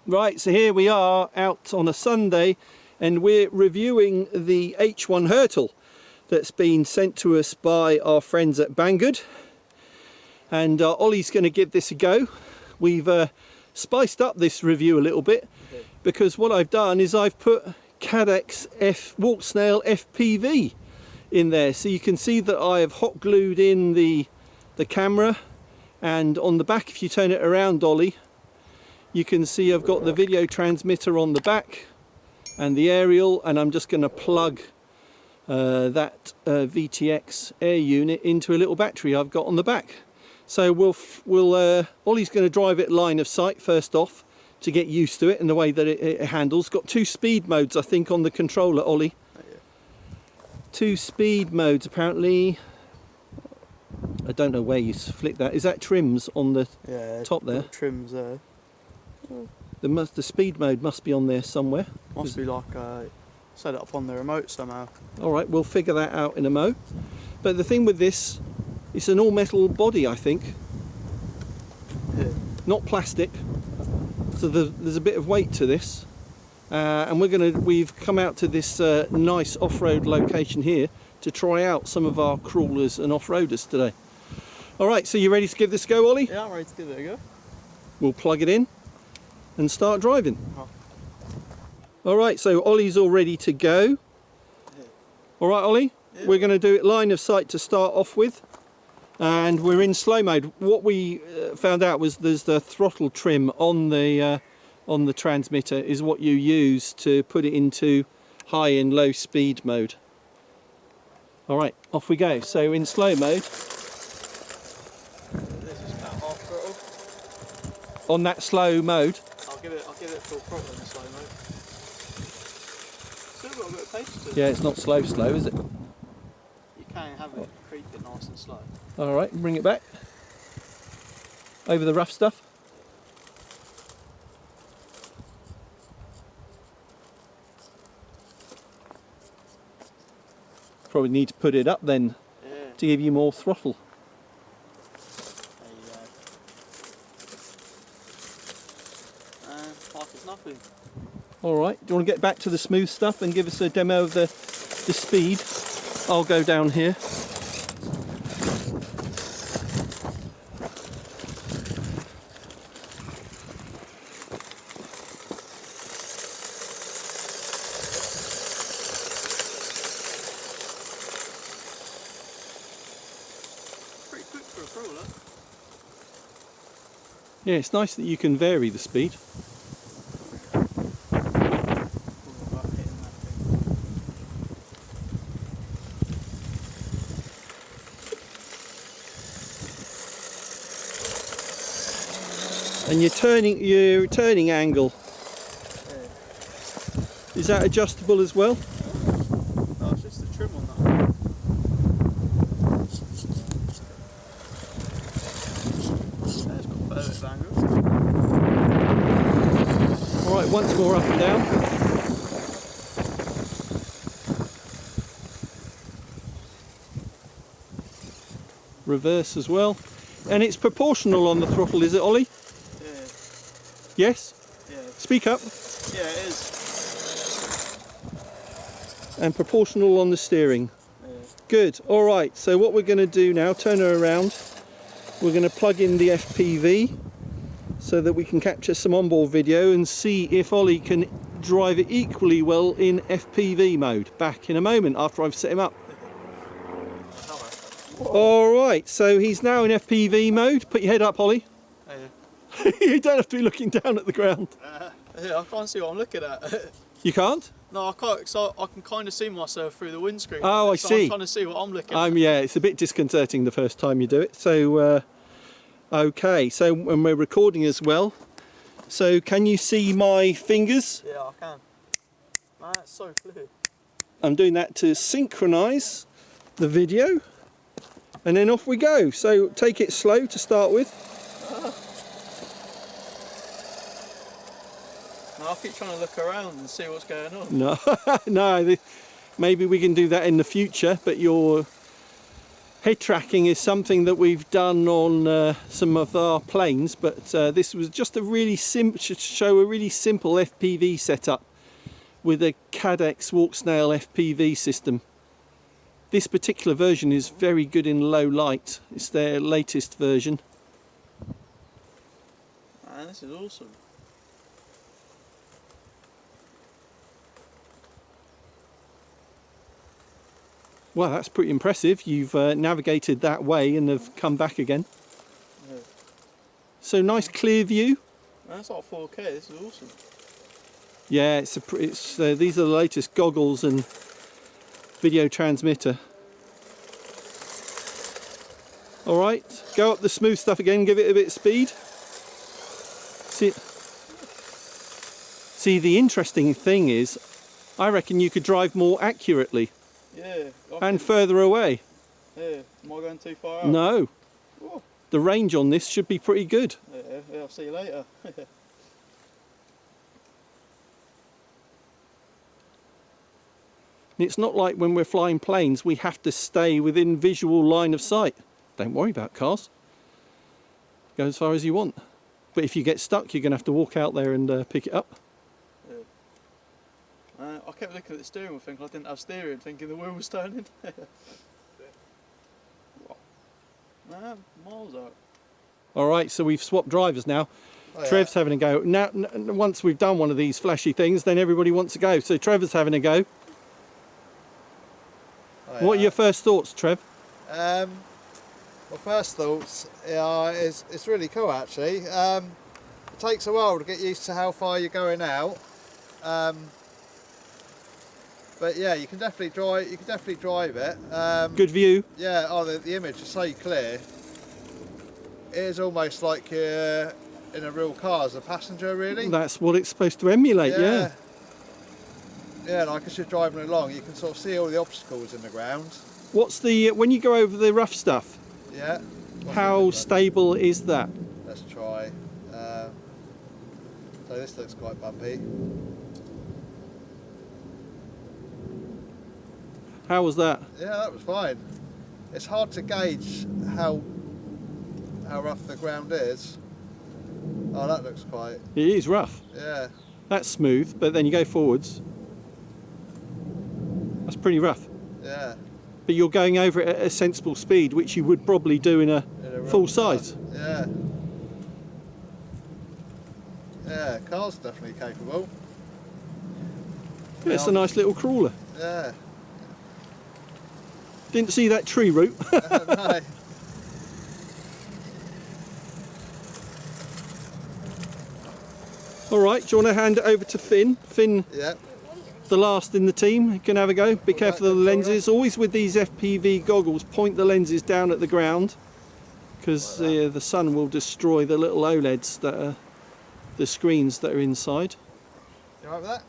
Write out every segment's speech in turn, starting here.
Right, so here we are out on a Sunday and we're reviewing the H1 Hurtle that's been sent to us by our friends at Banggood. And Ollie's going to give this a go. We've spiced up this review a little bit because what I've done is I've put Caddx Walksnail FPV in there. So you can see that I have hot glued in the camera, and on the back, if you turn it around, Ollie, you can see I've got the video transmitter on the back and the aerial, and I'm just going to plug that VTX air unit into a little battery I've got on the back. So Ollie's going to drive it line of sight first off to get used to it and the way that it handles. Got 2 speed modes, I think, on the controller, Ollie. Oh, yeah. 2 speed modes apparently. I don't know where you flick that. Is that trims on the top there? Trims there. The speed mode must be on there somewhere. Must be like set it up on the remote somehow. Alright, we'll figure that out in a mo. But the thing with this, it's an all metal body, I think. Yeah. Not plastic. So there's a bit of weight to this. And we've come out to this nice off-road location here to try out some of our crawlers and off-roaders today. Alright, so you ready to give this a go, Ollie? Yeah, I'm ready to give it a go. We'll plug it in and start driving. Oh. Alright, so Ollie's all ready to go. Yeah. Alright, Ollie, yeah. We're going to do it line of sight to start off with. And we're in slow mode. What we found out was there's the throttle trim on the transmitter is what you use to put it into high and low speed mode. Alright, off we go. So in slow mode. This is about half throttle. On that slow mode. I'll give it full throttle in the slow mode. Still got a bit of pace to it. Yeah, it's not slow, is it? You can have it creep it nice and slow. Alright, bring it back. Over the rough stuff. Probably need to put it up then, to give you more throttle. Like it's nothing. Alright, do you want to get back to the smooth stuff and give us a demo of the speed? I'll go down here. Pretty quick for a crawler. Yeah, it's nice that you can vary the speed. And your turning angle, is that adjustable as well? No, it's just the trim on that. There's got perfect angle. Alright, once more up and down. Reverse as well. And it's proportional on the throttle, is it, Ollie? Yeah. Yes? Yeah. Speak up. Yeah, it is. And proportional on the steering. Yeah. Good. Alright, so what we're going to do now, turn her around. We're going to plug in the FPV so that we can capture some onboard video and see if Ollie can drive it equally well in FPV mode. Back in a moment after I've set him up. Alright, so he's now in FPV mode. Put your head up, Ollie. Yeah. You don't have to be looking down at the ground. Yeah, I can't see what I'm looking at. You can't? No, I can't, so I can kind of see myself through the windscreen. Oh, I see. I'm trying to see what I'm looking at. Yeah, it's a bit disconcerting the first time you do it. So, okay, so when we're recording as well, so can you see my fingers? Yeah, I can. Man, that's so clear. I'm doing that to synchronise the video, and then off we go. So take it slow to start with. No, I keep trying to look around and see what's going on. No, no, maybe we can do that in the future, but you're Head tracking is something that we've done on some of our planes, but this was just a really simple, to show a really simple FPV setup with a Caddx Walksnail FPV system. This particular version is very good in low light. It's their latest version. Man, this is awesome. Well, that's pretty impressive. You've navigated that way and have come back again. Yeah. So nice clear view. Man, that's like 4K. This is awesome. Yeah, these are the latest goggles and video transmitter. All right, go up the smooth stuff again. Give it a bit of speed. See, the interesting thing is, I reckon you could drive more accurately. Yeah. And further away. Yeah. Am I going too far out? No. Whoa. The range on this should be pretty good. Yeah, I'll see you later. It's not like when we're flying planes, we have to stay within visual line of sight. Don't worry about cars. Go as far as you want. But if you get stuck, you're going to have to walk out there and pick it up. I kept looking at the steering wheel thinking I didn't have steering, thinking the wheel was turning. Man, miles out. All right, so we've swapped drivers now. Oh, yeah. Trev's having a go. Now, once we've done one of these flashy things, then everybody wants to go. So Trevor's having a go. Oh, What are your first thoughts, Trev? Well, first thoughts, yeah, it's really cool actually. It takes a while to get used to how far you're going out. But yeah, you can definitely drive. You can definitely drive it. Good view. Yeah. Oh, the image is so clear. It is almost like you're in a real car as a passenger, really. That's what it's supposed to emulate. Yeah. Yeah, like as you're driving along, you can sort of see all the obstacles in the ground. What's the when you go over the rough stuff? Yeah. How stable is that? Let's try. So this looks quite bumpy. How was that? Yeah, that was fine. It's hard to gauge how rough the ground is. Oh, that looks quite. It is rough. Yeah. That's smooth, but then you go forwards. That's pretty rough. Yeah. But you're going over it at a sensible speed, which you would probably do in a real full car. size. Yeah. Yeah, car's definitely capable. Yeah, it's a nice little crawler. Yeah. Didn't see that tree root. No. All right, do you want to hand it over to Finn? Finn, Yeah. the last in the team, can have a go. Be careful of the lenses. Always with these FPV goggles, point the lenses down at the ground, because the sun will destroy the little OLEDs that are the screens that are inside. You alright with that?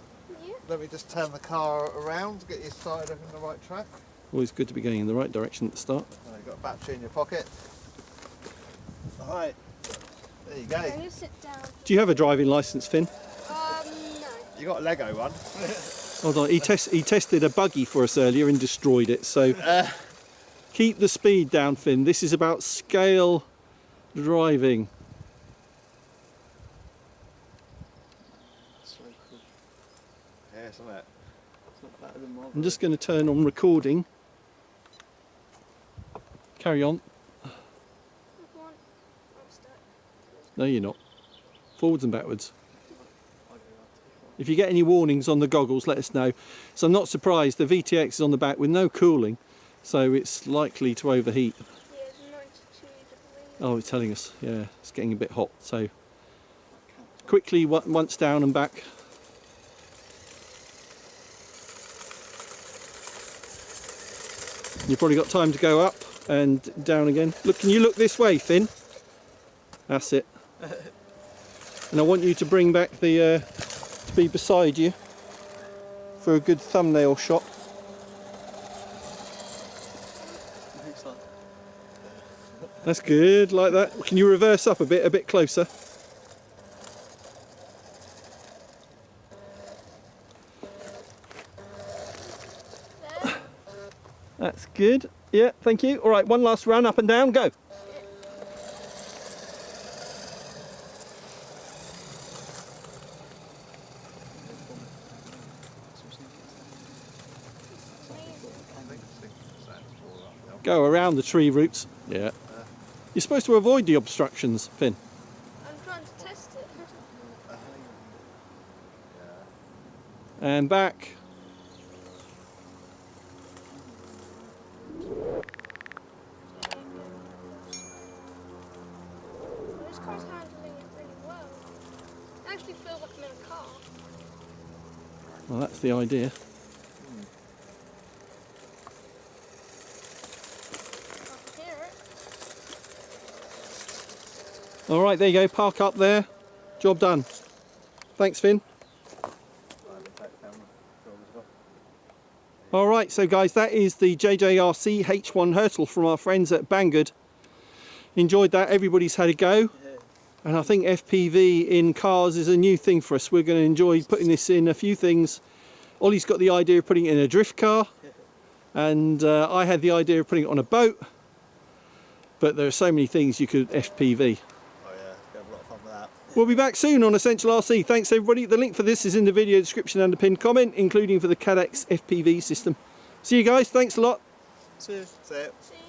Yeah. Let me just turn the car around, get you started up in the right track. Always good to be going in the right direction at the start. Oh, you've got a battery in your pocket. Alright. There you go. I'm gonna sit down. Do you have a driving licence, Finn? No. You got a Lego one. Hold on, he tested a buggy for us earlier and destroyed it, so keep the speed down, Finn. This is about scale driving. So cool. Yeah, isn't it? It's not better than mine. I'm just going to turn on recording. Carry on. I'm stuck. No, you're not. Forwards and backwards. If you get any warnings on the goggles, let us know. So I'm not surprised, the VTX is on the back with no cooling, so it's likely to overheat. Yeah, it's 92 degrees. Oh, it's telling us, yeah, it's getting a bit hot. So quickly, once down and back. You've probably got time to go up and down again. Look, can you look this way, Finn? That's it. And I want you to bring back the to be beside you for a good thumbnail shot. That's good, like that. Can you reverse up a bit closer? That's good. Yeah, thank you. All right, one last run up and down, go. Go around the tree roots. Yeah. You're supposed to avoid the obstructions, Finn. I'm trying to test it. And back. This car's handling it really well. I actually feel like I'm in a car. Well, that's the idea. I can hear it. All right, there you go. Park up there. Job done. Thanks, Finn. All right, so guys, that is the JJRC H1 Hurtle from our friends at Banggood. Enjoyed that. Everybody's had a go. And I think FPV in cars is a new thing for us. We're going to enjoy putting this in a few things. Ollie's got the idea of putting it in a drift car. And I had the idea of putting it on a boat. But there are so many things you could FPV. Oh yeah, we have a lot of fun with that. We'll be back soon on Essential RC. Thanks everybody. The link for this is in the video description and the pinned comment, including for the Caddx FPV system. See you guys. Thanks a lot. See you. See you. See you.